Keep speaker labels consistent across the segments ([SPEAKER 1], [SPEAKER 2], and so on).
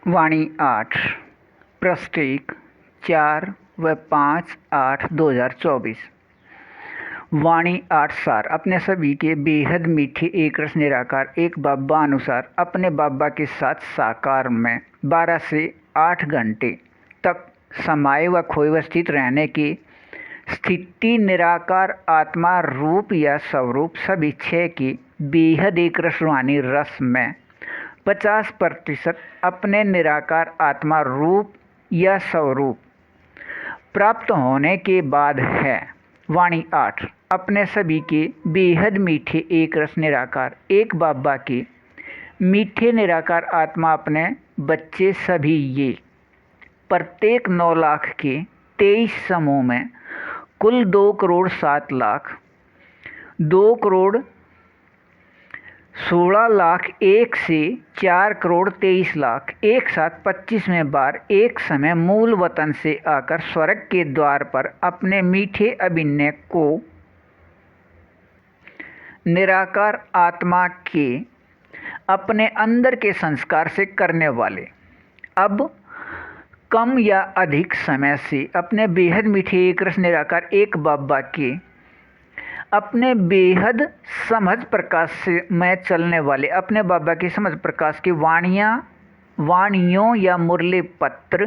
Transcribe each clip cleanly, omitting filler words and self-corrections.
[SPEAKER 1] वाणी 8 प्रस्टेक 4 व 5/8/2024। वाणी 8 सार अपने सभी के बेहद मीठे एक रस निराकार एक बाबा अनुसार अपने बाबा के साथ साकार में 12 से 8 घंटे तक समाये व खोए व स्थित रहने की स्थिति निराकार आत्मा रूप या स्वरूप सभी छह की बेहद एक रस रूहानी रस में 50% अपने निराकार आत्मा रूप या स्वरूप प्राप्त होने के बाद है। वाणी 8 अपने सभी के बेहद मीठे एक रस निराकार एक बाबा के मीठे निराकार आत्मा अपने बच्चे सभी ये प्रत्येक 9 लाख के 23 समूह में कुल 2,07,00,000 2,16,01,000 से 4,23,00,000 एक साथ 25वें बार एक समय मूल वतन से आकर स्वर्ग के द्वार पर अपने मीठे अभिनय को निराकार आत्मा के अपने अंदर के संस्कार से करने वाले अब कम या अधिक समय से अपने बेहद मीठे एक रस निराकार एक बाबा के अपने बेहद समझ प्रकाश से में चलने वाले अपने बाबा की समझ प्रकाश की वाणियों या मुरली पत्र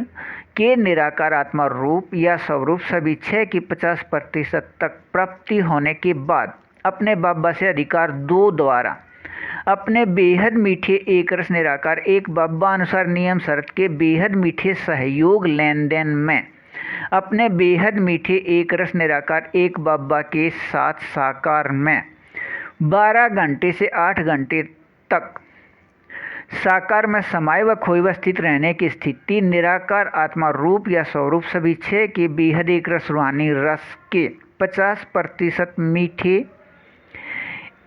[SPEAKER 1] के निराकार आत्मा रूप या स्वरूप सभी छह की 50% तक प्राप्ति होने के बाद अपने बाबा से अधिकार 2 द्वारा अपने बेहद मीठे एक रस निराकार एक बाबा अनुसार नियम शर्त के बेहद मीठे सहयोग लेन देन में अपने बेहद मीठे एक रस निराकार एक बाबा के साथ साकार में 12 घंटे से 8 घंटे तक साकार में समाये व खोए व स्थित रहने की स्थिति निराकार आत्मा रूप या स्वरूप सभी छह के बेहद एक रस रूहानी रस के 50% मीठे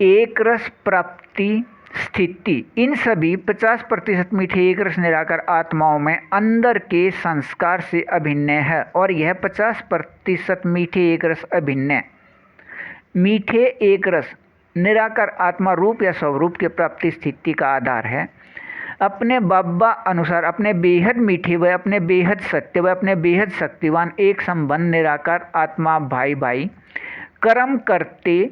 [SPEAKER 1] एक रस प्राप्ति स्थिति इन सभी 50% मीठे एक रस निराकार आत्माओं में अंदर के संस्कार से अभिन्न है और यह 50% मीठे एक रस अभिन्न मीठे एक रस निराकार आत्मा रूप या स्वरूप के प्राप्ति स्थिति का आधार है। अपने बाबा अनुसार अपने बेहद मीठे व अपने बेहद सत्य व अपने बेहद शक्तिवान एक संबंध निराकार आत्मा भाई भाई कर्म करते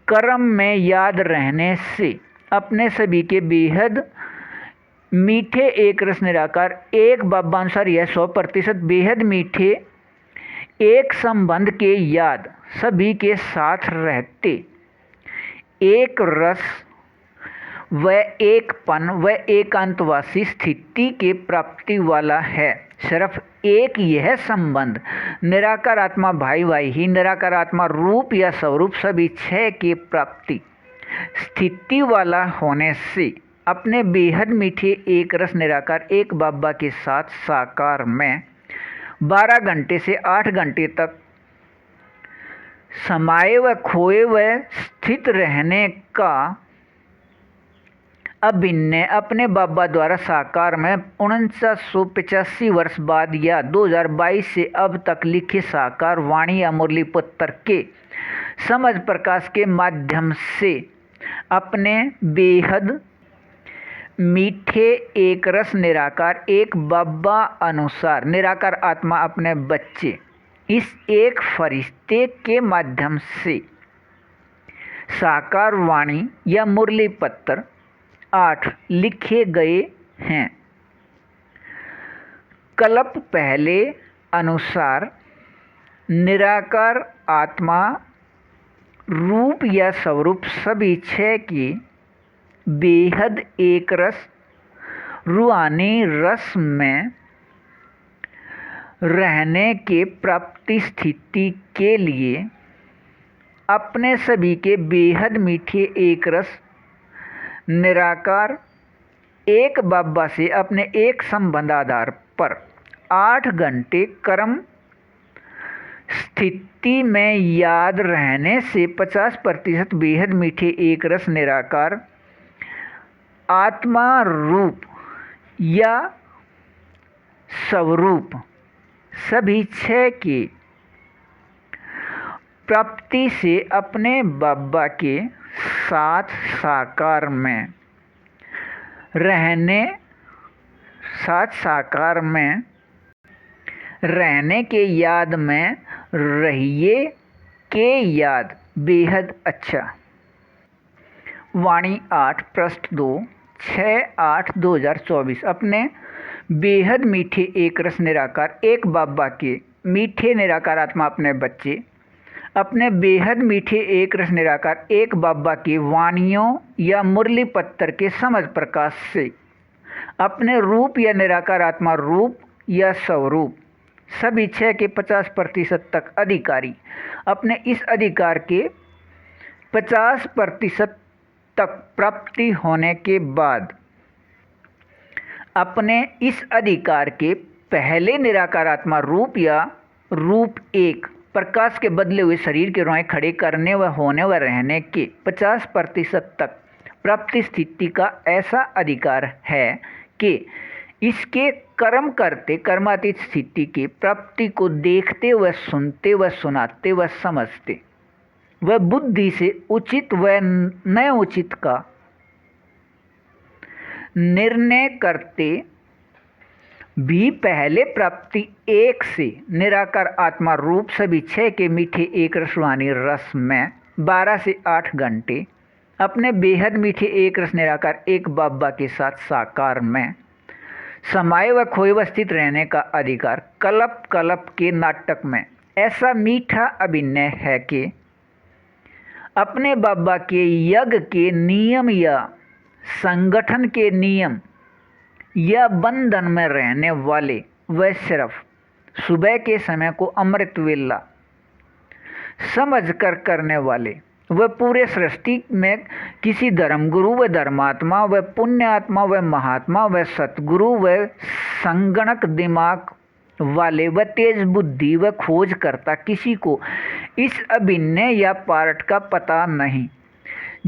[SPEAKER 1] कर्म में याद रहने से अपने सभी के बेहद मीठे एक रस निराकार एक बाबा अनुसार यह 100% बेहद मीठे एक संबंध के याद सभी के साथ रहते एक रस व एकपन व एकांतवासी स्थिति के प्राप्ति वाला है। सिर्फ एक यह संबंध निराकार आत्मा भाई भाई ही निराकार आत्मा रूप या स्वरूप सभी छह की प्राप्ति स्थिति वाला होने से अपने बेहद मीठे एक रस निराकार एक बाबा के साथ साकार में 12 घंटे से 8 घंटे तक समाये व खोए व स्थित रहने का अभिनय अपने बाबा द्वारा साकार में 1985 वर्ष बाद या 2022 से अब तक लिखे साकार वाणी या मुरली पुत्र के समझ प्रकाश के माध्यम से अपने बेहद मीठे एक रस निराकार एक बाबा अनुसार निराकार आत्मा अपने बच्चे इस एक फरिश्ते के माध्यम से साकार वाणी या मुरली पत्र 8 लिखे गए हैं। कल्प पहले अनुसार निराकार आत्मा रूप या स्वरूप सभी छह की बेहद एक रस रूहानी रस में रहने के प्राप्ति स्थिति के लिए अपने सभी के बेहद मीठे एक रस निराकार एक बाबा से अपने एक संबंध आधार पर 8 घंटे कर्म स्थिति में याद रहने से 50% बेहद मीठे एक रस निराकार आत्मा रूप या स्वरूप सभी छह की प्राप्ति से अपने बाबा के साथ साकार में रहने साथ साकार में रहने के याद में रहिए के याद बेहद अच्छा। वाणी 8 पृष्ठ 2 6/8/2024। अपने बेहद मीठे एक रस निराकार एक बाबा के मीठे निराकार आत्मा अपने बच्चे अपने बेहद मीठे एक रस निराकार एक बाबा की वाणियों या मुरली पत्तर के समझ प्रकाश से अपने रूप या निराकार आत्मा रूप या स्वरूप सभी 6 के 50% तक अधिकारी अपने इस अधिकार के 50% तक प्राप्ति होने के बाद अपने इस अधिकार के पहले निराकार आत्मा रूप या रूप एक प्रकाश के बदले हुए शरीर के रोए खड़े करने व होने व रहने के 50% तक प्राप्ति स्थिति का ऐसा अधिकार है कि इसके कर्म करते कर्मातीत स्थिति की प्राप्ति को देखते व सुनते व सुनाते व समझते व बुद्धि से उचित व न उचित का निर्णय करते भी पहले प्राप्ति एक से निराकार आत्मा रूप सभी 6 के मीठे एक रसवानी रस में 12 से 8 घंटे अपने बेहद मीठे एक रस निराकार एक बाबा के साथ साकार में समाये व खोए व स्थित रहने का अधिकार कल्प कल्प के नाटक में ऐसा मीठा अभिनय है कि अपने बाबा के यज्ञ के नियम या संगठन के नियम या बंधन में रहने वाले वह सिर्फ सुबह के समय को अमृत वेला समझ कर करने वाले वह पूरे सृष्टि में किसी धर्मगुरु व धर्मात्मा व पुण्यात्मा व महात्मा व सतगुरु व संगणक दिमाग वाले व तेज बुद्धि व खोज करता किसी को इस अभिनय या पार्ट का पता नहीं।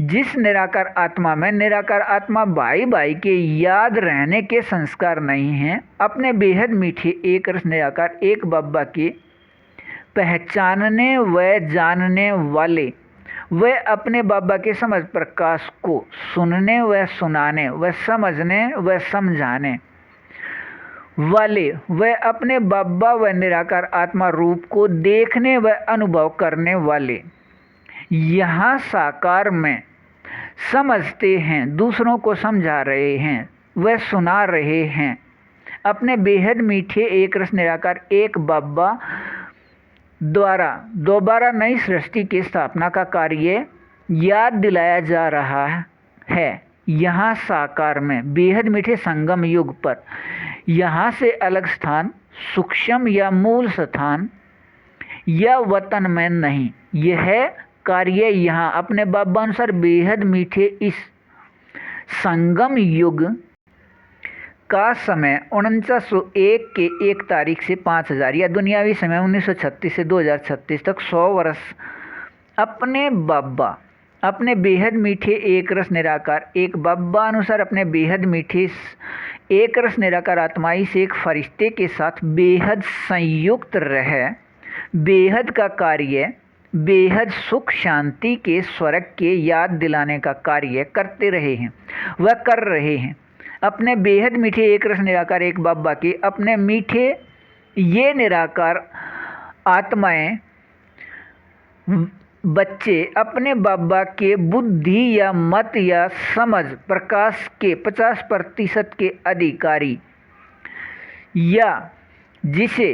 [SPEAKER 1] जिस निराकार आत्मा में निराकार आत्मा भाई भाई के याद रहने के संस्कार नहीं हैं, अपने बेहद मीठे एक रस निराकार एक बाबा के पहचानने व जानने वाले वे अपने बाबा के समझ प्रकाश को सुनने व सुनाने व समझने व समझाने वाले वे अपने बाबा व निराकार आत्मा रूप को देखने व अनुभव करने वाले यहाँ साकार में समझते हैं, दूसरों को समझा रहे हैं व सुना रहे हैं। अपने बेहद मीठे एक रस निराकार एक बाबा द्वारा दोबारा नई सृष्टि की स्थापना का कार्य याद दिलाया जा रहा है। यहाँ साकार में बेहद मीठे संगम युग पर यहाँ से अलग स्थान सूक्ष्म या मूल स्थान या वतन में नहीं। यह कार्य यहाँ अपने बाबा अनुसार बेहद मीठे इस संगम युग का समय 4901 के 1 तारीख से 5000 या दुनियावी समय 1936 से 2036 तक 100 वर्ष अपने बाबा अपने बेहद मीठे एक रस निराकार एक बाबा अनुसार अपने बेहद मीठे एक रस निराकार आत्माई से एक फरिश्ते के साथ बेहद संयुक्त रह बेहद का कार्य बेहद सुख शांति के स्वर्ग के याद दिलाने का कार्य करते रहे हैं वह कर रहे हैं। अपने बेहद मीठे एक रस निराकार एक बाबा के अपने मीठे ये निराकार आत्माएं बच्चे अपने बाबा के बुद्धि या मत या समझ प्रकाश के 50% के अधिकारी या जिसे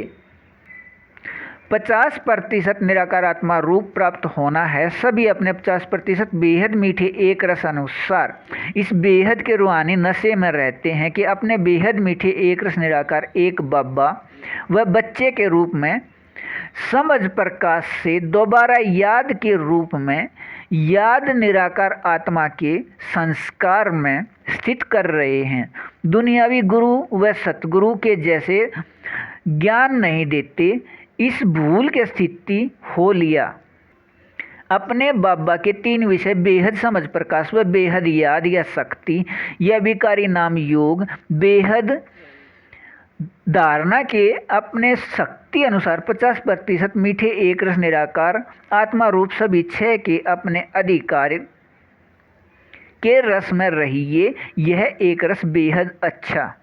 [SPEAKER 1] 50% निराकार आत्मा रूप प्राप्त होना है, सभी अपने 50% बेहद मीठे एक रस अनुसार इस बेहद के रूहानी नशे में रहते हैं कि अपने बेहद मीठे एक रस निराकार एक बाबा व बच्चे के रूप में समझ प्रकाश से दोबारा याद के रूप में याद निराकार आत्मा के संस्कार में स्थित कर रहे हैं। दुनियावी गुरु व सतगुरु के जैसे ज्ञान नहीं देते, इस भूल के स्थिति हो लिया। अपने बाबा के 3 विषय बेहद समझ प्रकाश व बेहद याद या शक्ति या विकारी नाम योग बेहद धारणा के अपने शक्ति अनुसार 50% मीठे एक रस निराकार आत्मा रूप सभी 6 के अपने अधिकार के रस में रहिए। यह एक रस बेहद अच्छा।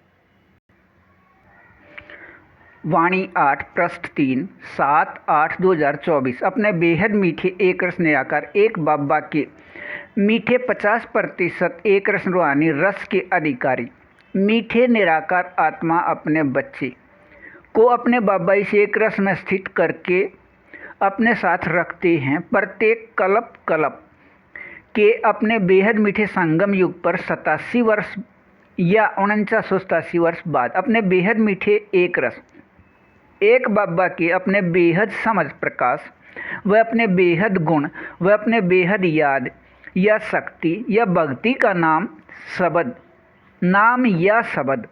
[SPEAKER 1] वाणी 8 पृष्ठ 3 7/8/2024। अपने बेहद मीठे एक रस निराकार एक बाबा के मीठे 50% एक रस रूहानी रस के अधिकारी मीठे निराकार आत्मा अपने बच्चे को अपने बाबा इस एक रस में स्थित करके अपने साथ रखते हैं। प्रत्येक कल्प कल्प के अपने बेहद मीठे संगम युग पर 87 वर्ष या 4987 वर्ष बाद अपने बेहद मीठे एक रस एक बाबा के अपने बेहद समझ प्रकाश व अपने बेहद गुण व अपने बेहद याद या शक्ति या भक्ति का नाम या शब्द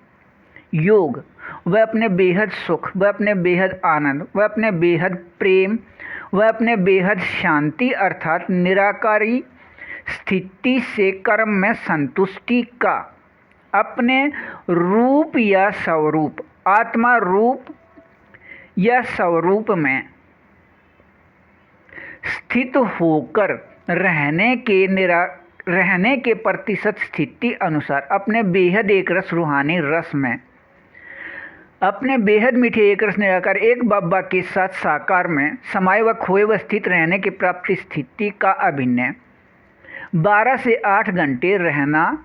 [SPEAKER 1] योग व अपने बेहद सुख व अपने बेहद आनंद व अपने बेहद प्रेम व अपने बेहद शांति अर्थात निराकारी स्थिति से कर्म में संतुष्टि का अपने रूप या स्वरूप आत्मा रूप या स्वरूप में स्थित होकर रहने के प्रतिशत स्थिति अनुसार अपने बेहद एक रस रूहानी रस में अपने बेहद मीठे एक रस निराकार एक बाबा के साथ साकार में समाये व खोए व स्थित रहने की प्राप्ति स्थिति का अभिनय 12 से 8 घंटे रहना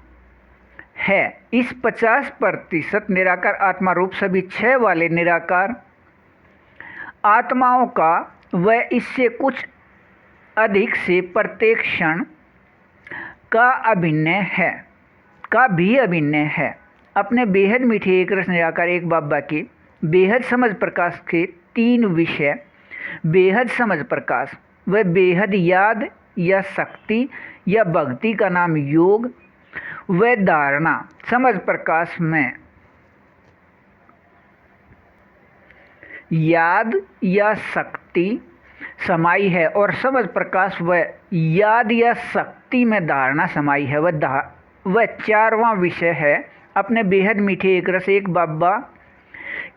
[SPEAKER 1] है। इस 50% निराकार आत्मा रूप सभी 6 वाले निराकार आत्माओं का व इससे कुछ अधिक से प्रत्येक क्षण का भी अभिनय है। अपने बेहद मीठे एक रस निराकार एक बाबा के बेहद समझ प्रकाश के 3 विषय बेहद समझ प्रकाश व बेहद याद या शक्ति या भक्ति का नाम योग व धारणा समझ प्रकाश में याद या शक्ति समाई है और समझ प्रकाश व याद या शक्ति में धारणा समाई है। वह 4वां विषय है अपने बेहद मीठे एक रस एक बाबा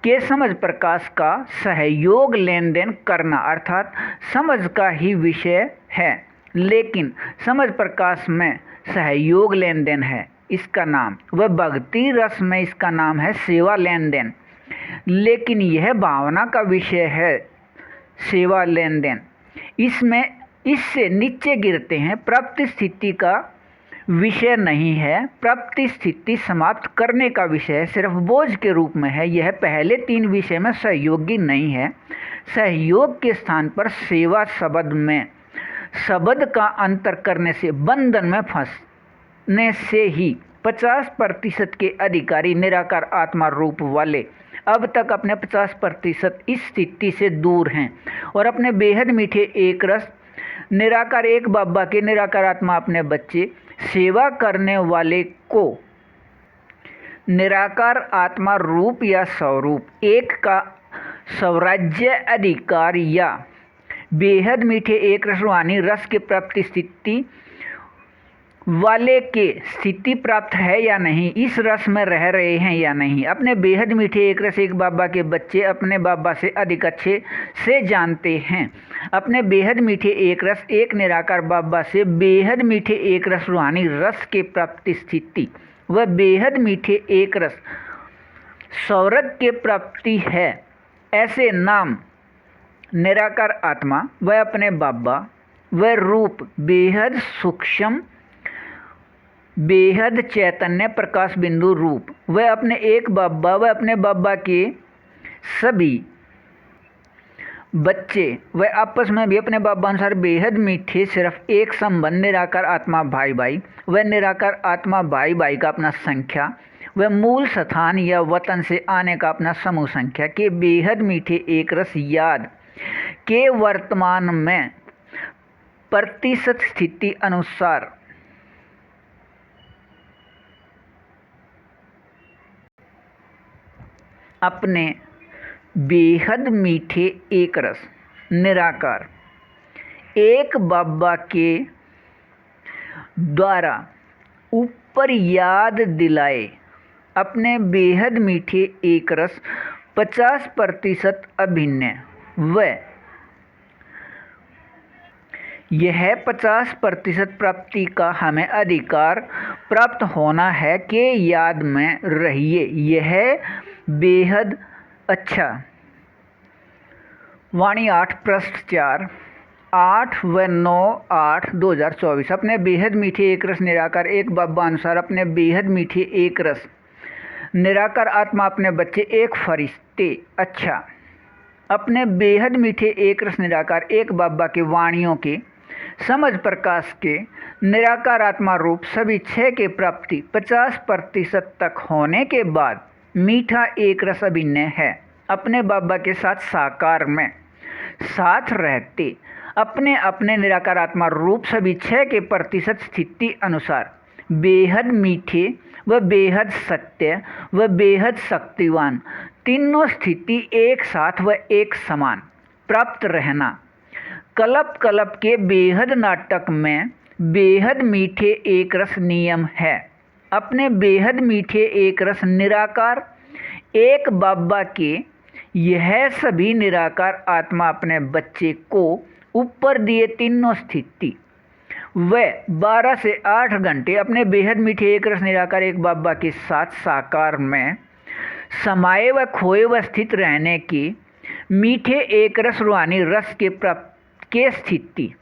[SPEAKER 1] के समझ प्रकाश का सहयोग लेन देन करना अर्थात समझ का ही विषय है लेकिन समझ प्रकाश में सहयोग लेन देन है इसका नाम वह भक्ति रस में इसका नाम है सेवा लेन देन लेकिन यह भावना का विषय है सेवा लेन देन इससे नीचे गिरते हैं। प्राप्ति स्थिति का विषय नहीं है प्राप्ति स्थिति समाप्त करने का विषय है सिर्फ बोझ के रूप में है। यह पहले 3 विषय में सहयोगी नहीं है। सहयोग के स्थान पर सेवा शब्द का अंतर करने से बंधन में फंसने से ही 50% के अधिकारी निराकार आत्मा रूप वाले अब तक अपने 50% इस स्थिति से दूर हैं और अपने बेहद मीठे एक रस निराकार एक बाबा के निराकार आत्मा अपने बच्चे सेवा करने वाले को निराकार आत्मा रूप या स्वरूप एक का स्वराज्य अधिकार या बेहद मीठे एक रस रूहानी रस के प्राप्ति स्थिति वाले के स्थिति प्राप्त है या नहीं इस रस में रह रहे हैं या नहीं। अपने बेहद मीठे एक रस एक बाबा के बच्चे अपने बाबा से अधिक अच्छे से जानते हैं। अपने बेहद मीठे एक रस एक निराकार बाबा से बेहद मीठे एक रस रूहानी रस के प्राप्ति स्थिति व बेहद मीठे एक रस स्वर्ग के प्राप्ति है। ऐसे नाम निराकार आत्मा व अपने बाबा व रूप बेहद सूक्ष्म बेहद चैतन्य प्रकाश बिंदु रूप वह अपने एक बाबा व अपने बाबा के सभी बच्चे व आपस में भी अपने बाबा अनुसार बेहद मीठे सिर्फ एक संबंध निराकार आत्मा भाई भाई व निराकार आत्मा भाई भाई का अपना संख्या व मूल स्थान या वतन से आने का अपना समूह संख्या के बेहद मीठे एक रस याद के वर्तमान में प्रतिशत स्थिति अनुसार अपने बेहद मीठे एक रस निराकार एक बाबा के द्वारा ऊपर याद दिलाए अपने बेहद मीठे एक रस 50% अभिनय व यह 50% प्राप्ति का हमें अधिकार प्राप्त होना है कि याद में रहिए। यह बेहद अच्छा वाणी 8 पृष्ठ 4 8 व 9/8/2024 अपने बेहद मीठे एक रस निराकार एक बाबा अनुसार अपने बेहद मीठे एक रस निराकार आत्मा अपने बच्चे एक फरिश्ते। अच्छा, अपने बेहद मीठे एक रस निराकार एक बाबा के वाणियों के समझ प्रकाश के निराकार आत्मा रूप सभी 6 के प्राप्ति 50% तक होने के बाद मीठा एक रस अभिनय है अपने बाबा के साथ साकार में साथ रहते अपने अपने निराकार आत्मा रूप सभी 6 के प्रतिशत स्थिति अनुसार बेहद मीठे व बेहद सत्य व बेहद शक्तिवान तीनों स्थिति एक साथ व एक समान प्राप्त रहना कल्प कल्प के बेहद नाटक में बेहद मीठे एक रस नियम है। अपने बेहद मीठे एक रस निराकार एक बाबा के यह सभी निराकार आत्मा अपने बच्चे को ऊपर दिए तीनों स्थिति व 12 से 8 घंटे अपने बेहद मीठे एक रस निराकार एक बाबा के साथ साकार में समाये व खोए व स्थित रहने की मीठे एक रस रूहानी रस के प्राप्त के स्थिति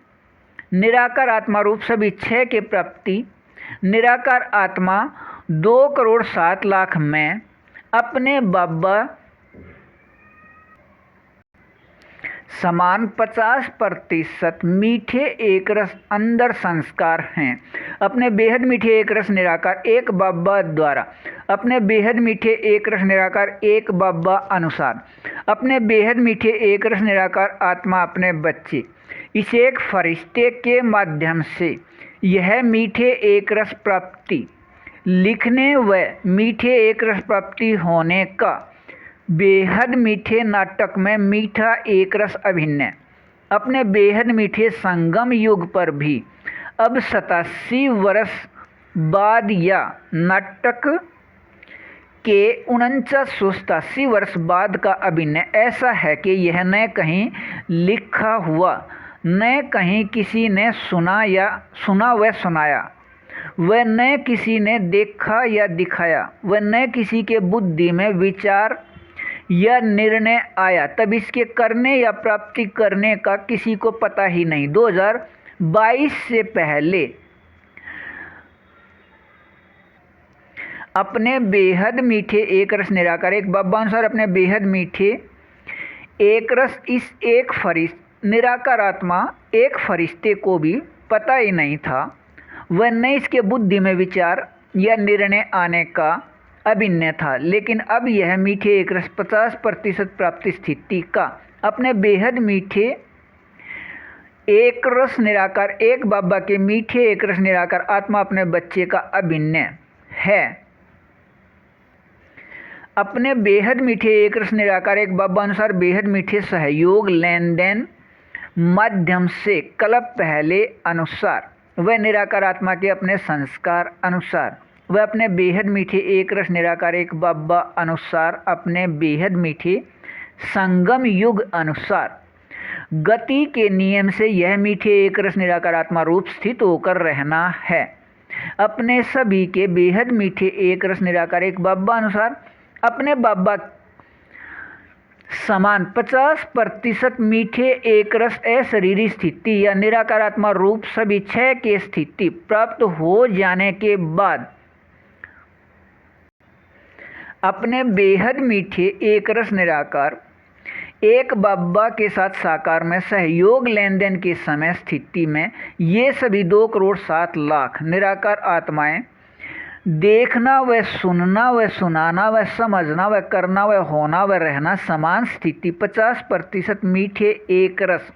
[SPEAKER 1] निराकार आत्मा रूप सभी 6 के प्राप्ति निराकार आत्मा 2,07,00,000 में अपने बाबा समान 50% मीठे एक रस अंदर संस्कार हैं अपने बेहद मीठे एक रस निराकार एक बाबा द्वारा अपने बेहद मीठे एक रस निराकार एक बाबा अनुसार अपने बेहद मीठे एक रस निराकार आत्मा अपने बच्चे इस एक फरिश्ते के माध्यम से यह मीठे एक रस प्राप्ति लिखने व मीठे एक रस प्राप्ति होने का बेहद मीठे नाटक में मीठा एक रस अभिनय अपने बेहद मीठे संगम युग पर भी अब 87 वर्ष बाद या नाटक के 4987 वर्ष बाद का अभिनय ऐसा है कि यह न कहीं लिखा हुआ न कहीं किसी ने सुना व सुनाया व न किसी ने देखा या दिखाया व न किसी के बुद्धि में विचार या निर्णय आया तब इसके करने या प्राप्ति करने का किसी को पता ही नहीं। 2022 से पहले अपने बेहद मीठे एक रस निराकार एक बाबा अनुसार अपने बेहद मीठे एक रस इस एक निराकार आत्मा एक फरिश्ते को भी पता ही नहीं था वह न इसके बुद्धि में विचार या निर्णय आने का अभिनय था। लेकिन अब यह मीठे एक रस 50% प्राप्ति स्थिति का अपने बेहद मीठे एक रस निराकार एक बाबा के मीठे एक रस निराकार आत्मा अपने बच्चे का अभिनय है। अपने बेहद मीठे एक रस निराकार एक बाबा अनुसार बेहद मीठे सहयोग लेन देन माध्यम से कल्प पहले अनुसार वह निराकार आत्मा के अपने संस्कार अनुसार वह अपने बेहद मीठे एक रस निराकार एक बाबा अनुसार अपने बेहद मीठे संगम युग अनुसार गति के नियम से यह मीठे एक रस निराकार आत्मा रूप स्थित होकर रहना है। अपने सभी के बेहद मीठे एक रस निराकार एक बाबा अनुसार अपने बाबा समान 50% मीठे एक रस अशरीरी स्थिति या निराकार आत्मा रूप सभी 6 के स्थिति प्राप्त हो जाने के बाद अपने बेहद मीठे एक रस निराकार एक बाबा के साथ साकार में सहयोग लेन देन के समय स्थिति में ये सभी 2,07,00,000 निराकार आत्माएं देखना व सुनना व सुनाना व समझना व करना व होना व रहना समान स्थिति 50% मीठे एक रस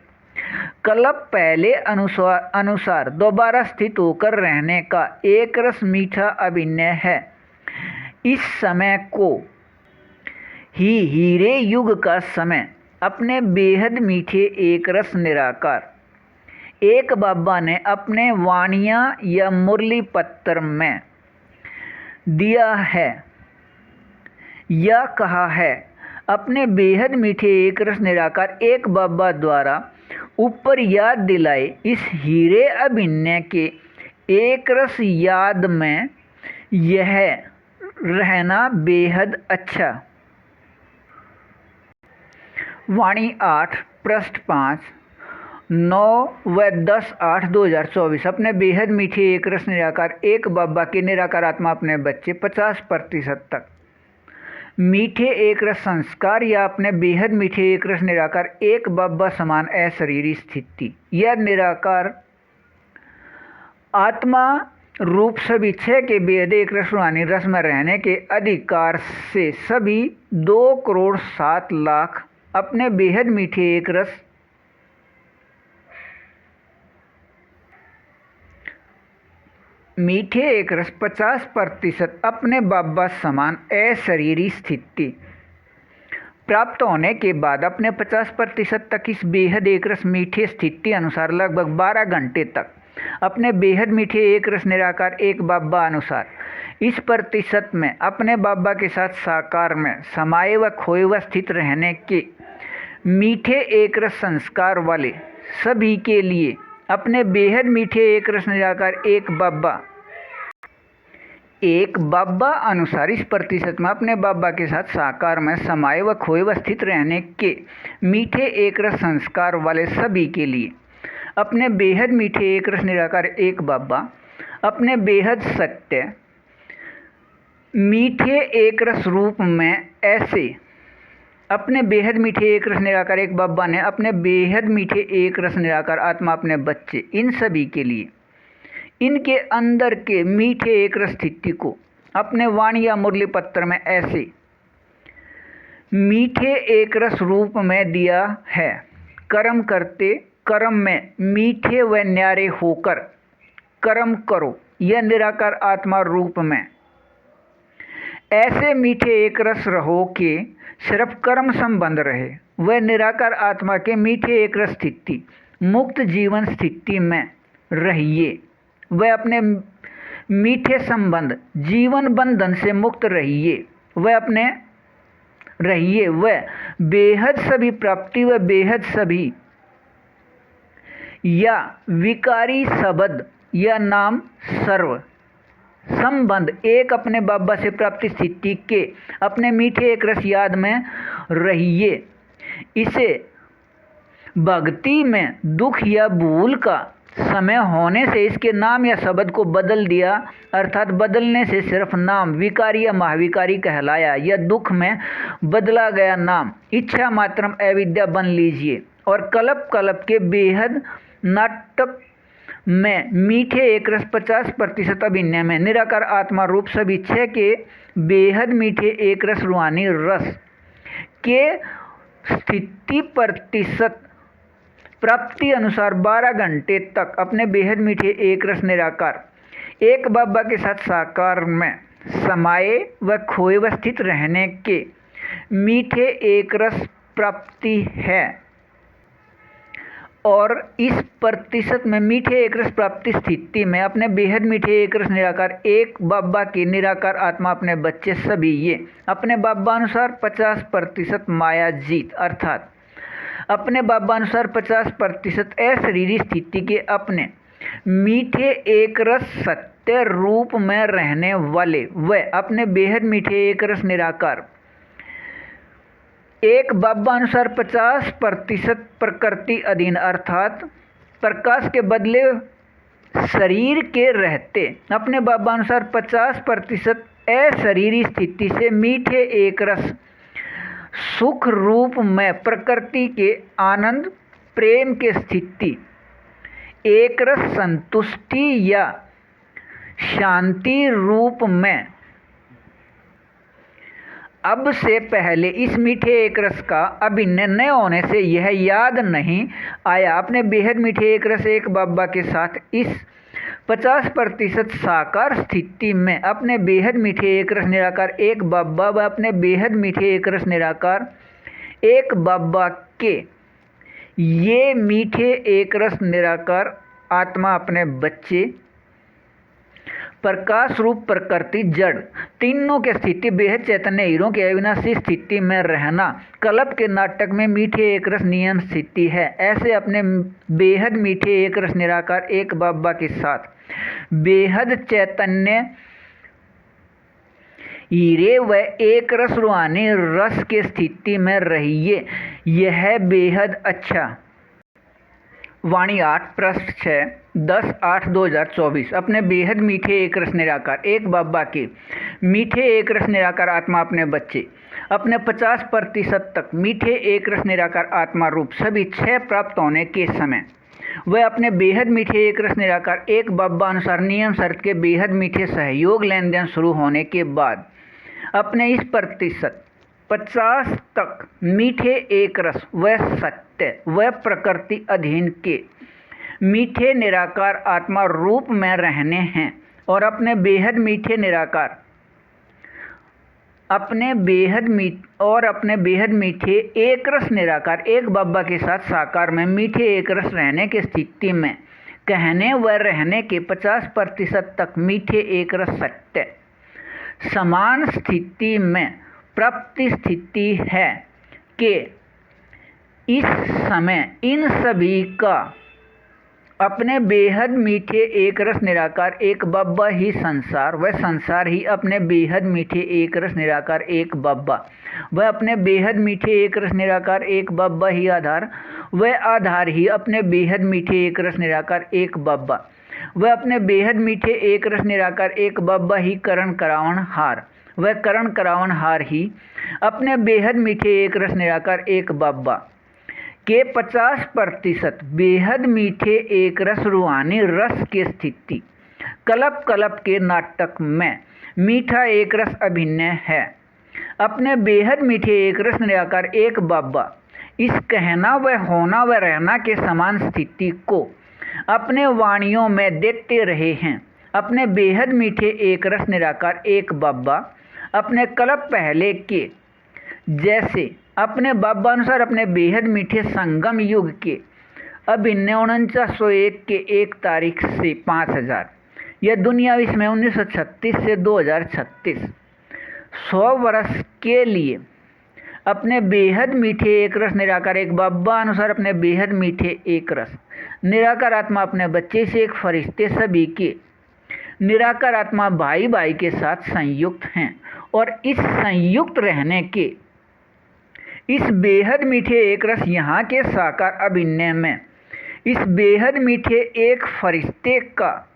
[SPEAKER 1] कल्प पहले अनुसार दोबारा स्थित होकर रहने का एक रस मीठा अभिनय है। इस समय को ही हीरे युग का समय अपने बेहद मीठे एक रस निराकार एक बाबा ने अपने वाणियाँ या मुरली पत्र में दिया है या कहा है। अपने बेहद मीठे एक रस निराकार एक बाबा द्वारा ऊपर याद दिलाए इस हीरे अभिनय के एक रस याद में यह रहना बेहद अच्छा। वाणी 8 पृष्ठ 5, 9 व 10/8/2024 अपने बेहद मीठे एक रस निराकार एक बब्बा के निराकार आत्मा अपने बच्चे 50% तक मीठे एक रस संस्कार या अपने बेहद मीठे एक रस निराकार एक बब्बा समान अशरीरी स्थिति या निराकार आत्मा रूप सभी छह के बेहद एक रस रूहानी रस में रहने के अधिकार से सभी 2,07,00,000 अपने बेहद मीठे एक रस मीठे एक रस 50% अपने बब्बा समान अशरीरी स्थिति प्राप्त होने के बाद अपने 50% तक इस बेहद एक रस मीठे स्थिति अनुसार लगभग 12 घंटे तक अपने बेहद मीठे एक रस निराकार एक बब्बा अनुसार इस प्रतिशत में अपने बब्बा के साथ साकार में समाये व खोए व स्थित रहने के मीठे एक रस संस्कार वाले सभी के लिए अपने बेहद मीठे एक रस निराकार एक बब्बा अनुसार इस प्रतिशत में अपने बब्बा के साथ साकार में समाये व खोए व स्थित रहने के मीठे एक रस संस्कार वाले सभी के लिए अपने बेहद मीठे एक रस निराकार एक बब्बा अपने बेहद सत्य मीठे एक रस रूप में ऐसे अपने बेहद मीठे एक रस निराकार एक बब्बा ने अपने बेहद मीठे एक रस निराकार आत्मा अपने बच्चे इन सभी के लिए इनके अंदर के मीठे एक रस स्थिति को अपने वाणी या मुरली पत्र में ऐसे मीठे एक रस रूप में दिया है। कर्म करते कर्म में मीठे व न्यारे होकर कर्म करो यह निराकार आत्मा रूप में ऐसे मीठे एक रस रहो कि सिर्फ कर्म संबंध रहे। वह निराकार आत्मा के मीठे एक रस स्थिति मुक्त जीवन स्थिति में रहिए। वह अपने मीठे संबंध जीवन बंधन से मुक्त रहिए। वह बेहद सभी प्राप्ति व बेहद सभी या विकारी शब्द या नाम सर्व संबंध एक अपने बाबा से प्राप्ति स्थिति के अपने मीठे एक रस याद में रहिए। इसे भक्ति में दुख या भूल का समय होने से इसके नाम या शब्द को बदल दिया, अर्थात बदलने से सिर्फ नाम विकारी या महाविकारी कहलाया या दुख में बदला गया नाम इच्छा मात्रम अविद्या बन लीजिए। और कल्प कल्प के बेहद नाटक में मीठे एक रस 50% अभिनय में निराकार आत्मा रूप सभी छह के बेहद मीठे एक रस रूहानी रस के स्थिति प्रतिशत प्राप्ति अनुसार 12 घंटे तक अपने बेहद मीठे एक रस निराकार एक बाबा के साथ साकार में समाये व खोए व स्थित रहने के मीठे एक रस प्राप्ति है। और इस प्रतिशत में मीठे एक रस प्राप्ति स्थिति में अपने बेहद मीठे एक रस निराकार एक बाबा के निराकार आत्मा अपने बच्चे सभी ये अपने बाबा अनुसार 50% माया जीत अर्थात अपने बाबा अनुसार 50% अशरीरी स्थिति के अपने मीठे एक रस सत्य रूप में रहने वाले व अपने बेहद मीठे एक रस निराकार एक बाबा अनुसार 50% प्रकृति अधीन अर्थात प्रकाश के बदले शरीर के रहते अपने बाबा अनुसार 50% अशरीरी स्थिति से मीठे एक रस सुख रूप में प्रकृति के आनंद प्रेम के स्थिति एक रस संतुष्टि या शांति रूप में अब से पहले इस मीठे एक रस का अभिनय न होने से यह याद नहीं आया। अपने बेहद मीठे एक रस एक बाबा के साथ इस 50% साकार स्थिति में अपने बेहद मीठे एक रस निराकार एक बाबा व अपने बेहद मीठे एक रस निराकार एक बाबा के ये मीठे एक रस निराकार आत्मा अपने बच्चे प्रकाश रूप प्रकृति जड़ तीनों के स्थिति बेहद चैतन्य हीरों के अविनाशी स्थिति में रहना कल्प के नाटक में मीठे एक रस नियन स्थिति है। ऐसे अपने बेहद मीठे एक रस निराकार एक बाबा के साथ बेहद चैतन्य हीरे व एक रस रूहानी रस के स्थिति में रहिए। यह बेहद अच्छा। वाणी 8 पृष्ठ 6 10/8/2024। अपने बेहद मीठे एक रस निराकार एक बाबा के मीठे एक रस निराकार आत्मा अपने बच्चे अपने 50% तक मीठे एक रस निराकार आत्मा रूप सभी 6 प्राप्त होने के समय वह अपने बेहद मीठे एक रस निराकार एक बाबा अनुसार नियम शर्त के बेहद मीठे सहयोग लेन देन शुरू होने के बाद अपने इस प्रतिशत 50 तक मीठे एक रस व सत्य व प्रकृति अधीन के मीठे निराकार आत्मा रूप में रहने हैं और अपने बेहद मीठे निराकार अपने बेहद मीठे एक रस निराकार एक बाबा के साथ साकार में मीठे एक रस रहने की स्थिति में कहने व रहने के 50% तक मीठे एक रस सत्य समान स्थिति में प्राप्ति स्थिति है कि इस समय इन सभी का अपने बेहद मीठे एक रस निराकार एक बाबा ही संसार व संसार ही अपने बेहद मीठे एक रस निराकार एक बाबा व अपने बेहद मीठे एक रस निराकार एक बाबा ही आधार व आधार ही अपने बेहद मीठे एक रस निराकार एक बाबा व अपने बेहद मीठे एक रस निराकार एक बाबा ही करण करावण हार व करण करावण हार ही अपने बेहद मीठे एक रस निराकार एक बाबा के 50% बेहद मीठे एक रस रूहानी रस की स्थिति कल्प कल्प के नाटक में मीठा एक रस अभिनय है। अपने बेहद मीठे एक रस निराकार एक बाबा इस कहना व होना व रहना के समान स्थिति को अपने वाणियों में देते रहे हैं। अपने बेहद मीठे एक रस निराकार एक बाबा अपने कल्प पहले के जैसे अपने बाबा अनुसार अपने बेहद मीठे संगम युग के अभिनय 4901 के 1 तारीख से 5000 यह दुनियावी समय 1936 से 2036 100 वर्ष के लिए अपने बेहद मीठे एक रस निराकार एक बाबा अनुसार अपने बेहद मीठे एक रस निराकार आत्मा अपने बच्चे से एक फरिश्ते सभी के निराकार आत्मा भाई भाई के साथ संयुक्त हैं और इस संयुक्त रहने के इस बेहद मीठे एक रस यहाँ के साकार अभिनय में इस बेहद मीठे एक फरिश्ते का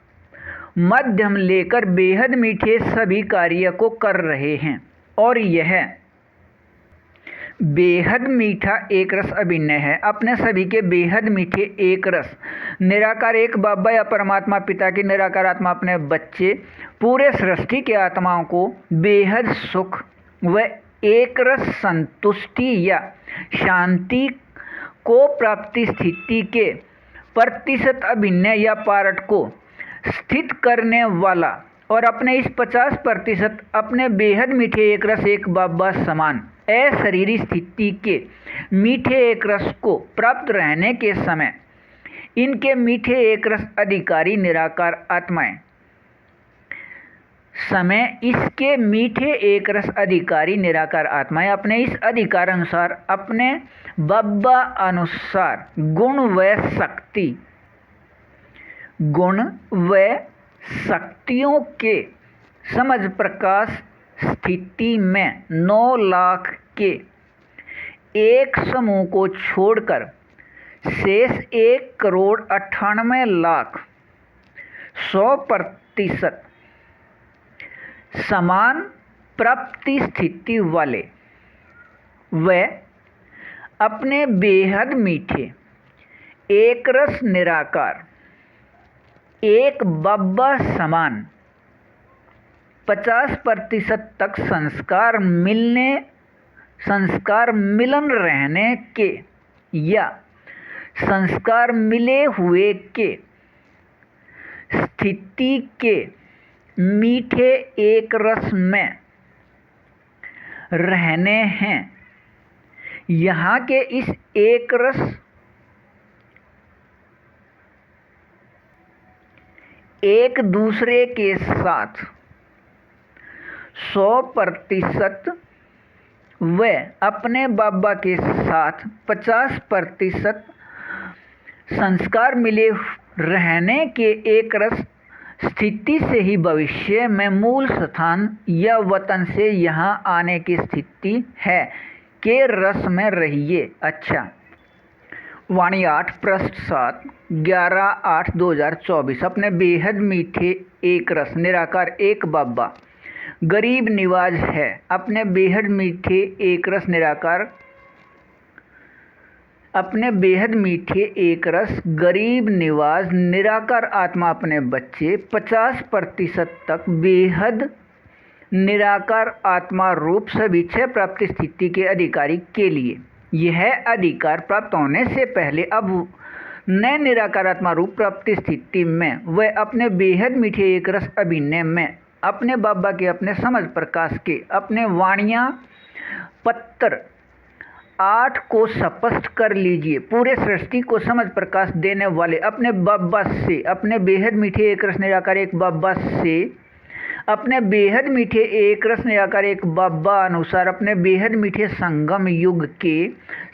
[SPEAKER 1] माध्यम लेकर बेहद मीठे सभी कार्य को कर रहे हैं और यह बेहद मीठा एक रस अभिनय है अपने सभी के बेहद मीठे एक रस निराकार एक बाबा या परमात्मा पिता की निराकार आत्मा अपने बच्चे पूरे सृष्टि के आत्माओं को बेहद सुख व एक रस संतुष्टि या शांति को प्राप्ति स्थिति के प्रतिशत अभिनय या पार्ट को स्थित करने वाला और अपने इस 50% अपने बेहद मीठे एक रस एक बाबा समान अशरीरी स्थिति के मीठे एक रस को प्राप्त रहने के समय इनके मीठे एक रस अधिकारी निराकार आत्माएं समय इसके मीठे एक रस अधिकारी निराकार आत्माएं अपने इस अधिकार अनुसार अपने बाबा अनुसार गुण व शक्तियों के समझ प्रकाश स्थिति में 9 लाख के एक समूह को छोड़कर शेष 1,98,00,000 100% समान प्राप्ति स्थिति वाले व अपने बेहद मीठे एक रस निराकार एक बाबा समान 50% तक संस्कार मिलन रहने के या संस्कार मिले हुए के स्थिति के मीठे एक रस में रहने हैं। यहाँ के इस एक रस एक दूसरे के साथ 100% व अपने बाबा के साथ 50% संस्कार मिले रहने के एक रस स्थिति से ही भविष्य में मूल स्थान या वतन से यहाँ आने की स्थिति है के रस में रहिए। अच्छा, वाणी 8 पृष्ठ 7 11/8/2024। अपने बेहद मीठे एक रस निराकार एक बाबा गरीब निवाज है। अपने बेहद मीठे एक रस निराकार अपने बेहद मीठे एक रस गरीब निवाज निराकार आत्मा अपने बच्चे 50% तक बेहद निराकार आत्मा रूप सभी 6 प्राप्ति स्थिति के अधिकारी के लिए। यह अधिकार प्राप्त होने से पहले अब नए निराकार आत्मा रूप प्राप्ति स्थिति में वह अपने बेहद मीठे एक रस अभिनय में अपने बाबा के अपने समझ प्रकाश के अपने वाणियाँ पत्र 8 को स्पष्ट कर लीजिए। पूरे सृष्टि को समझ प्रकाश देने वाले अपने बाबा से अपने बेहद मीठे एक रस निराकार एक बाबा से अपने बेहद मीठे एक रस निराकार एक बाबा अनुसार अपने बेहद मीठे संगम युग के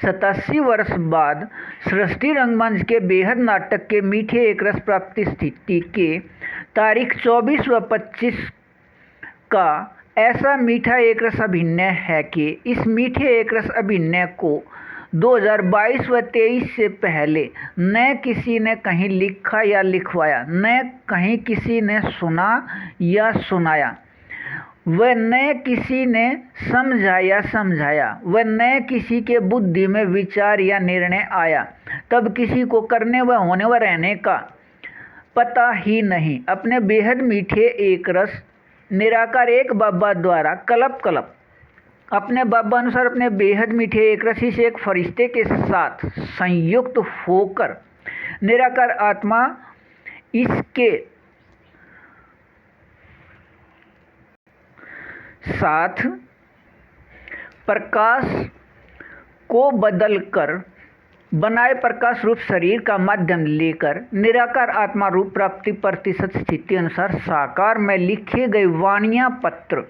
[SPEAKER 1] 87 वर्ष बाद सृष्टि रंगमंच के बेहद नाटक के मीठे एक रस प्राप्ति स्थिति के तारीख 24 व 25 का ऐसा मीठा एक रस अभिनय है कि इस मीठे एक रस अभिनय को 2022 व 23 से पहले न किसी ने कहीं लिखा या लिखवाया, न कहीं किसी ने सुना या सुनाया, व न किसी ने समझा या समझाया, व न किसी के बुद्धि में विचार या निर्णय आया। तब किसी को करने व होने व रहने का पता ही नहीं। अपने बेहद मीठे एक रस निराकार एक बाबा द्वारा कल्प अपने बाबा अनुसार अपने बेहद मीठे एक रसी से एक फरिश्ते के साथ संयुक्त होकर निराकार आत्मा इसके साथ प्रकाश को बदलकर बनाए प्रकाश रूप शरीर का माध्यम लेकर निराकार आत्मा रूप प्राप्ति प्रतिशत स्थिति अनुसार साकार में लिखे गए वाणियाँ पत्र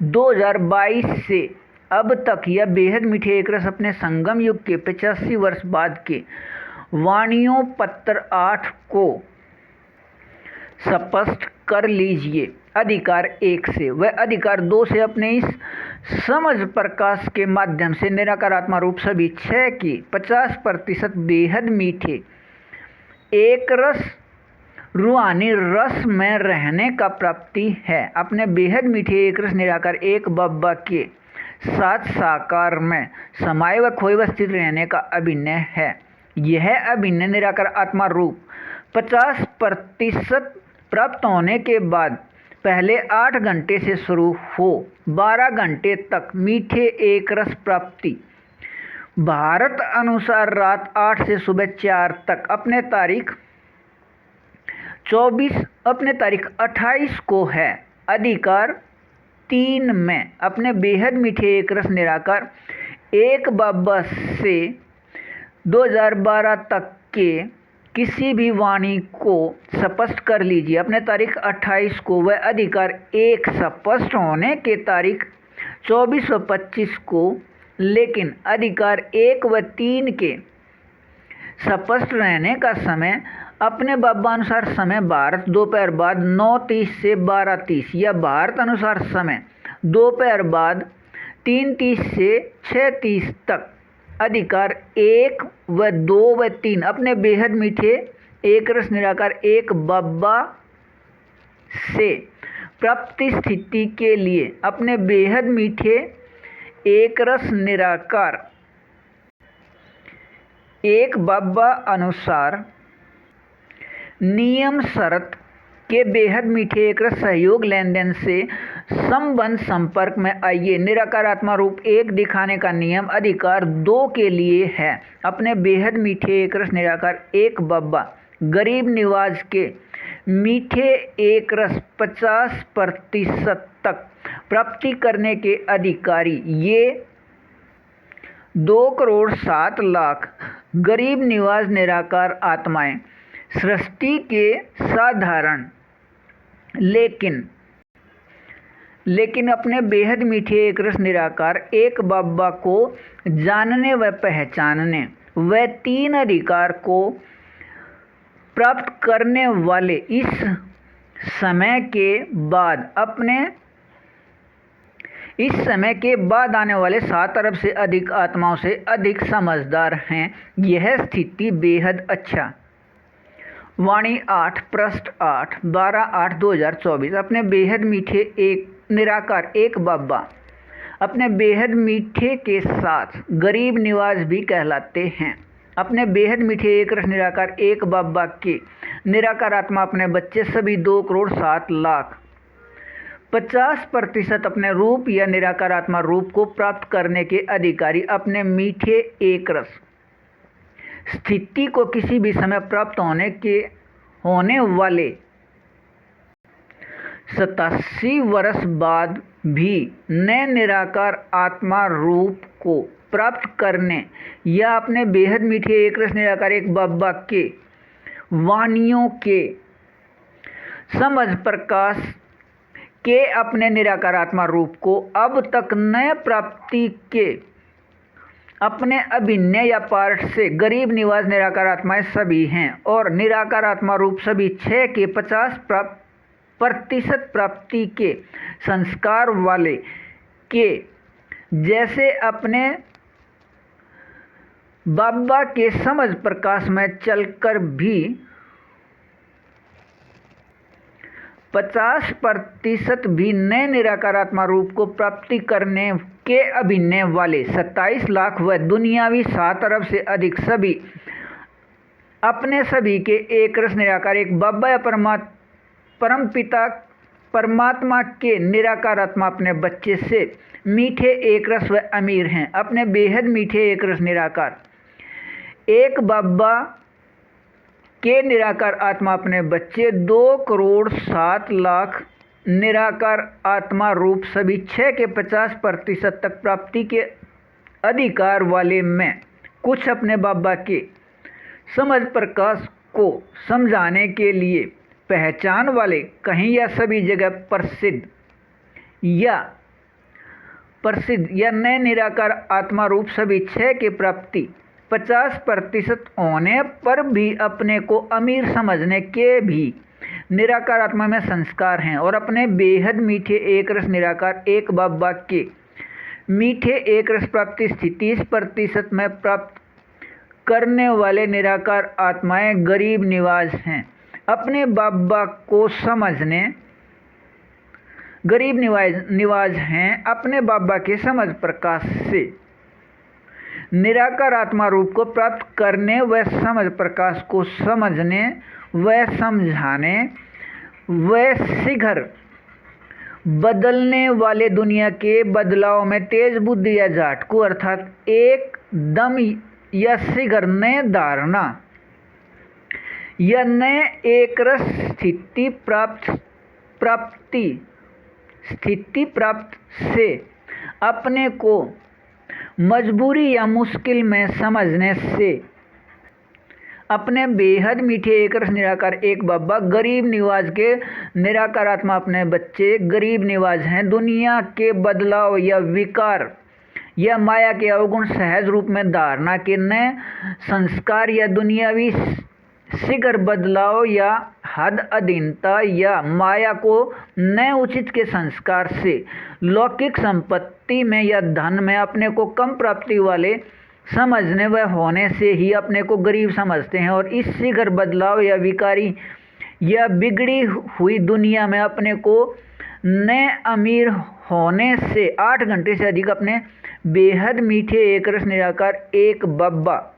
[SPEAKER 1] 2022 से अब तक यह बेहद मीठे एक रस अपने संगम युग के 85 वर्ष बाद के वाणियों पत्र 8 को स्पष्ट कर लीजिए। अधिकार 1 से व अधिकार 2 से अपने इस समझ प्रकाश के माध्यम से निराकार आत्मा रूप सभी 6 की 50% बेहद मीठे एक रस रूहानी रस में रहने का प्राप्ति है। अपने बेहद मीठे एक रस निराकार एक बाबा के साथ साकार में समाये व खोए व स्थित रहने का अभिनय है। यह अभिनय निराकार आत्मा रूप 50% प्राप्त होने के बाद पहले 8 घंटे से शुरू हो 12 घंटे तक मीठे एक रस प्राप्ति भारत अनुसार रात 8 से सुबह 4 तक अपने तारीख 28 को है। अधिकार 3 में अपने बेहद मीठे एक रस निराकार एक बाबा से 2012 तक के किसी भी वाणी को स्पष्ट कर लीजिए। अपने तारीख 28 को वह अधिकार 1 स्पष्ट होने के तारीख 24 व 25 को, लेकिन अधिकार 1 व 3 के स्पष्ट रहने का समय अपने बाबा अनुसार समय भारत दोपहर बाद 9:30 से 12:30 या भारत अनुसार समय दोपहर बाद 3:30 से 6:30 तक। अधिकार 1 व 2 व 3 अपने बेहद मीठे एक रस निराकार एक बाबा से प्राप्ति स्थिति के लिए अपने बेहद मीठे एक रस निराकार एक बाबा अनुसार नियम शर्त के बेहद मीठे एक रस सहयोग लेन देन से संबंध संपर्क में आइए। निराकार आत्मा रूप एक दिखाने का नियम अधिकार 2 के लिए है। अपने बेहद मीठे एक रस निराकार एक बाबा गरीब निवाज के मीठे एक रस 50% तक प्राप्ति करने के अधिकारी ये 2,07,00,000 गरीब निवाज निराकार आत्माएं सृष्टि के साधारण लेकिन अपने बेहद मीठे एक रस निराकार एक बाबा को जानने व पहचानने व 3 अधिकार को प्राप्त करने वाले इस समय के बाद अपने इस समय के बाद आने वाले 7 अरब से अधिक आत्माओं से अधिक समझदार हैं। यह स्थिति बेहद अच्छा। वाणी 8 पृष्ठ 8 12/8/2024। अपने बेहद मीठे एक निराकार एक बाबा अपने बेहद मीठे के साथ गरीब निवाज भी कहलाते हैं। अपने बेहद मीठे एक रस निराकार एक बाबा के निराकार आत्मा अपने बच्चे सभी 2,07,50% अपने रूप या निराकार आत्मा रूप को प्राप्त करने के अधिकारी अपने मीठे एक रस स्थिति को किसी भी समय प्राप्त होने वाले 87 वर्ष बाद भी नए निराकार आत्मा रूप को प्राप्त करने या अपने बेहद मीठे एक रस निराकार एक बाबा के वाणियों के समझ प्रकाश के अपने निराकार आत्मा रूप को अब तक नए प्राप्ति के अपने अभिन्न या पार्ट से गरीब निवास निराकार आत्माएं सभी हैं और निराकार आत्मा रूप सभी 6 के 50% प्राप्ति के संस्कार वाले के जैसे अपने बाबा के समझ प्रकाश में चलकर भी 50% भी नए निराकार आत्मा रूप को प्राप्ति करने के अभिनय वाले 27 लाख व दुनियावी 7 अरब से अधिक सभी अपने सभी के एक रस निराकार एक बाबा या परम पिता परमात्मा के निराकार आत्मा अपने बच्चे से मीठे एक रस व अमीर हैं। अपने बेहद मीठे एक रस निराकार एक बाबा के निराकार आत्मा अपने बच्चे 2,07,00,000 निराकार आत्मा रूप सभी 6 के 50% तक प्राप्ति के अधिकार वाले में कुछ अपने बाबा के समझ प्रकाश को समझाने के लिए पहचान वाले कहीं या सभी जगह प्रसिद्ध या नए निराकार आत्मा रूप सभी 6 के प्राप्ति 50% होने पर भी अपने को अमीर समझने के भी निराकार आत्मा में संस्कार हैं और अपने बेहद मीठे एक रस निराकार एक बाबा के मीठे एक रस प्राप्ति स्थिति 30% में प्राप्त करने वाले निराकार आत्माएं गरीब निवाज हैं। अपने बाबा को समझने गरीब निवाज हैं। अपने बाबा के समझ प्रकाश से निराकार आत्मा रूप को प्राप्त करने व समझ प्रकाश को समझने व समझाने व शीघ्र बदलने वाले दुनिया के बदलाव में तेज बुद्धि या झाटकू अर्थात एकदम या शीघ्र नए धारणा या नए एक रस स्थिति प्राप्त से अपने को मजबूरी या मुश्किल में समझने से अपने बेहद मीठे एक रस निराकार एक बाबा गरीब निवाज के निराकार आत्मा अपने बच्चे गरीब निवाज हैं। दुनिया के बदलाव या विकार या माया के अवगुण सहज रूप में धारणा के नए संस्कार या दुनियावी शीघ्र बदलाव या हद अधीनता या माया को नए उचित के संस्कार से लौकिक संपत्ति में या धन में अपने को कम प्राप्ति वाले समझने व होने से ही अपने को गरीब समझते हैं और इस शीघ्र बदलाव या विकारी या बिगड़ी हुई दुनिया में अपने को नए अमीर होने से 8 घंटे से अधिक अपने बेहद मीठे एक रस निराकार एक बाबा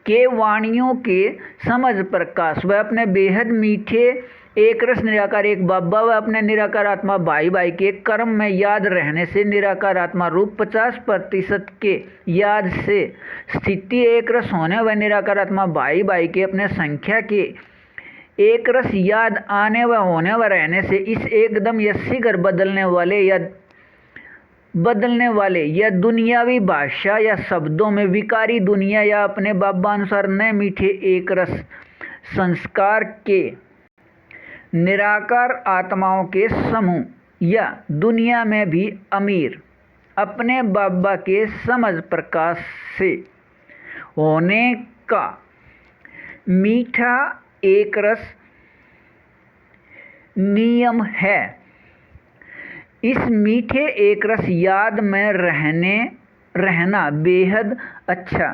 [SPEAKER 1] के वाणियों के समझ प्रकाश व अपने बेहद मीठे एक रस निराकार एक बाबा व अपने निराकार आत्मा भाई के कर्म में याद रहने से निराकार आत्मा रूप 50% के याद से स्थिति एक रस होने व निराकार आत्मा भाई के अपने संख्या के एक रस याद आने व होने व रहने से इस एकदम या शीघ्र बदलने वाले या दुनियावी भाषा या शब्दों में विकारी दुनिया या अपने बाबा अनुसार नए मीठे एक रस संस्कार के निराकार आत्माओं के समूह या दुनिया में भी अमीर अपने बाबा के समझ प्रकाश से होने का मीठा एक रस नियम है। इस मीठे एक रस याद में रहना बेहद अच्छा।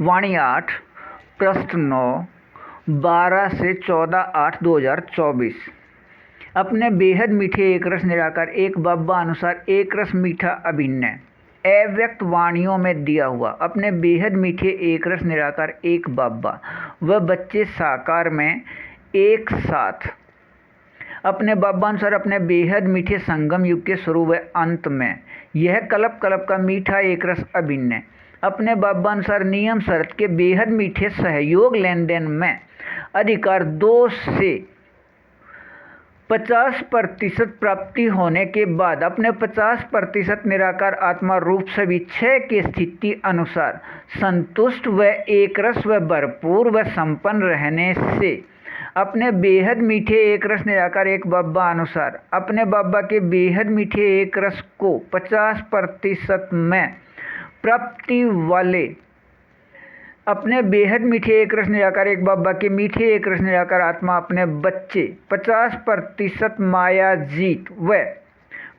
[SPEAKER 1] वाणी 8 पृष्ठ 9 12 से 14/8/2024। अपने बेहद मीठे एक रस निराकार एक बब्बा अनुसार एक रस मीठा अभिनय अव्यक्त वाणियों में दिया हुआ अपने बेहद मीठे एक रस निराकार एक बब्बा व बच्चे साकार में एक साथ अपने बब्बा अनुसार अपने बेहद मीठे संगम युग के शुरू व अंत में यह कल्प कल्प का मीठा एक रस अभिनय अपने बब्बा अनुसार नियम शर्त के बेहद मीठे सहयोग लेन देन में अधिकार 2 से 50% प्राप्ति होने के बाद अपने 50% निराकार आत्मा रूप सभी क्षय के स्थिति अनुसार संतुष्ट व एकरस व भरपूर व संपन्न रहने से अपने बेहद मीठे एक रस निराकार एक बब्बा अनुसार अपने बब्बा के बेहद मीठे एक रस को 50% में प्राप्ति वाले अपने बेहद मीठे एक रस निराकार एक बब्बा के मीठे एक रस निराकार आत्मा अपने बच्चे 50% माया जीत व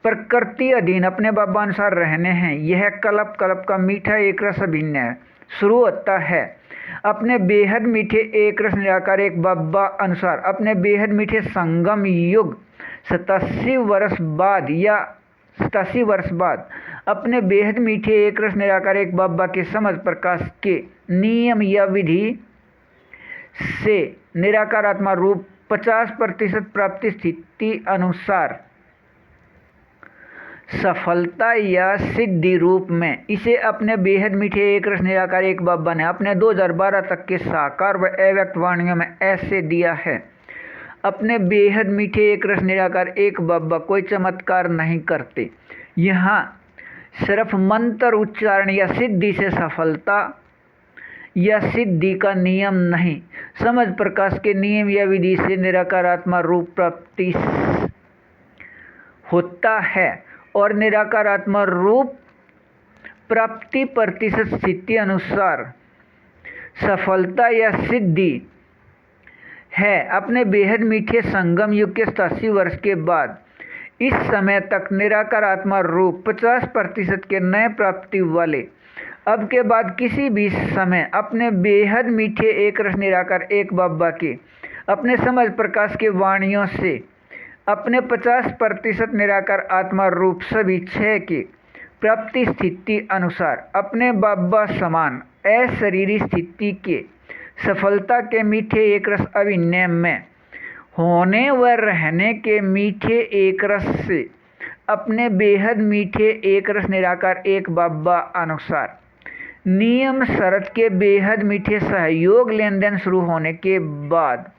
[SPEAKER 1] प्रकृति अधीन अपने बब्बा अनुसार रहने हैं। यह कल्प कल्प का मीठा एक रस अभिनय शुरू होता है अपने बेहद मीठे एक रस निराकार एक बब्बा अनुसार अपने बेहद मीठे संगम युग 87 वर्ष बाद या 87 वर्ष बाद अपने बेहद मीठे एक रस निराकार एक बब्बा के समझ प्रकाश के नियम या विधि से निराकार आत्मा रूप 50% प्राप्ति स्थिति अनुसार सफलता या सिद्धि रूप में इसे अपने बेहद मीठे एक रस निराकार एक बब्बा ने अपने 2012 तक के साकार व अव्यक्त वाणियों में ऐसे दिया है। अपने बेहद मीठे एक रस निराकार एक बब्बा कोई चमत्कार नहीं करते। यहाँ सिर्फ मंत्र उच्चारण या सिद्धि से सफलता या सिद्धि का नियम नहीं, समझ प्रकाश के नियम या विधि से निराकार आत्मा रूप प्राप्ति होता है और निराकार आत्मा रूप प्राप्ति प्रतिशत स्थिति अनुसार सफलता या सिद्धि है। अपने बेहद मीठे संगम युग के 87 वर्ष के बाद इस समय तक निराकार आत्मा रूप 50% के नए प्राप्ति वाले अब के बाद किसी भी समय अपने बेहद मीठे एक रस निराकार एक बब्बा के अपने समझ प्रकाश के वाणियों से अपने 50% निराकार आत्मा रूप सभी क्षय के प्राप्ति स्थिति अनुसार अपने बब्बा समान अशरीरी स्थिति के सफलता के मीठे एक रस अभिनय में होने व रहने के मीठे एक रस से अपने बेहद मीठे एक रस निराकार एक बब्बा अनुसार नियम शरत के बेहद मीठे सहयोग लेन देन शुरू होने के बाद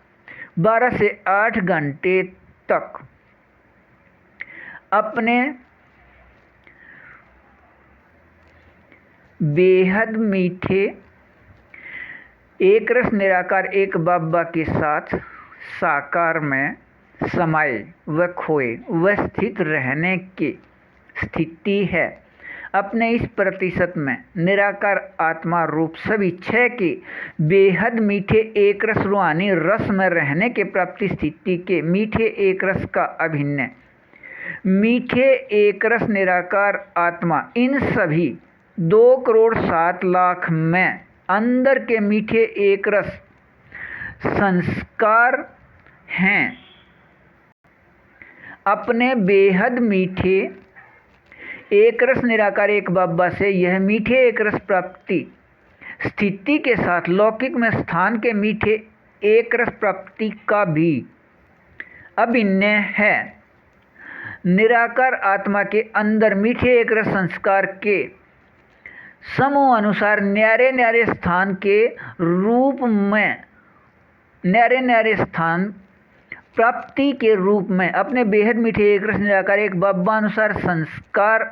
[SPEAKER 1] 12 से 8 घंटे तक अपने बेहद मीठे एक रस निराकार एक बब्बा के साथ साकार में समाये व खोए व स्थित रहने की स्थिति है। अपने इस प्रतिशत में निराकार आत्मा रूप सभी क्षय के बेहद मीठे एक रस रूहानी रस में रहने के प्राप्ति स्थिति के मीठे एक रस का अभिनय मीठे एक रस निराकार आत्मा इन सभी 2,07,00,000 में अंदर के मीठे एक रस संस्कार हैं। अपने बेहद मीठे एक रस निराकार एक बब्बा से यह मीठे एक रस प्राप्ति स्थिति के साथ लौकिक में स्थान के मीठे एक रस प्राप्ति का भी अभिनय है। निराकार आत्मा के अंदर मीठे एक रस संस्कार के समूह अनुसार न्यारे न्यारे स्थान के रूप में न्यारे न्यारे स्थान प्राप्ति के रूप में अपने बेहद मीठे एक रस निराकार एक बब्बा अनुसार संस्कार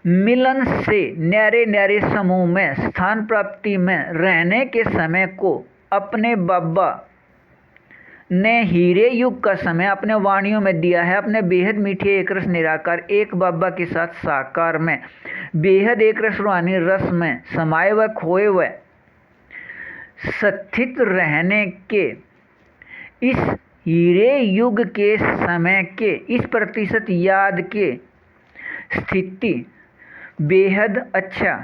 [SPEAKER 1] मिलन से न्यारे न्यारे समूह में स्थान प्राप्ति में रहने के समय को अपने बब्बा ने हीरे युग का समय अपने वाणियों में दिया है। अपने बेहद मीठे एक रस निराकार एक बब्बा के साथ साकार में बेहद एक रस रूहानी रस में समाये व खोए व स्थित रहने के इस हीरे युग के समय के इस प्रतिशत याद के स्थिति बेहद अच्छा